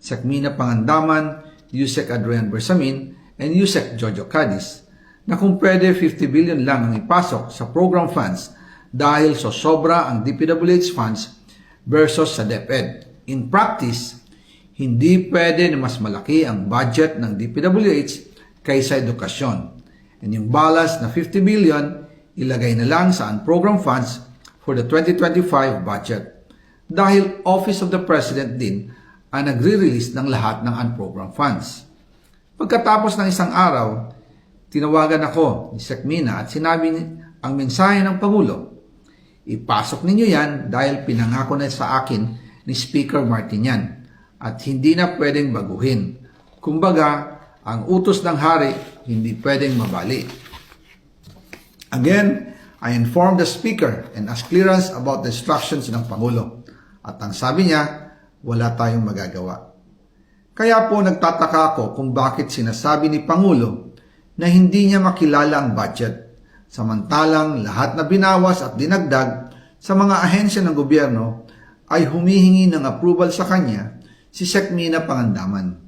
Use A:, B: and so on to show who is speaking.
A: Sekmina Pangandaman, Yusek Adrian Bersamin, and Yusek Jojo Cadiz na kung pwede 50 billion lang ang ipasok sa program funds dahil sa sobra ang DPWH funds versus sa DepEd. In practice, hindi pwede na mas malaki ang budget ng DPWH kaysa edukasyon. And yung balance na 50 billion, ilagay na lang sa unprogrammed funds for the 2025 budget. Dahil Office of the President din ang nagre-release ng lahat ng unprogrammed funds. Pagkatapos ng isang araw, tinawagan ako ni Sekmina at sinabi ang mensahe ng Pangulo. Ipasok ninyo yan dahil pinangako na sa akin ni Speaker Martinian at hindi na pwedeng baguhin. Kumbaga, ang utos ng hari hindi pwedeng mabali. Again, I informed the Speaker and asked clearance about the instructions ng Pangulo. At ang sabi niya, wala tayong magagawa. Kaya po nagtataka ako kung bakit sinasabi ni Pangulo na hindi niya makilala ang budget, samantalang lahat na binawas at dinagdag sa mga ahensya ng gobyerno ay humihingi ng approval sa kanya si Sekmina Pangandaman.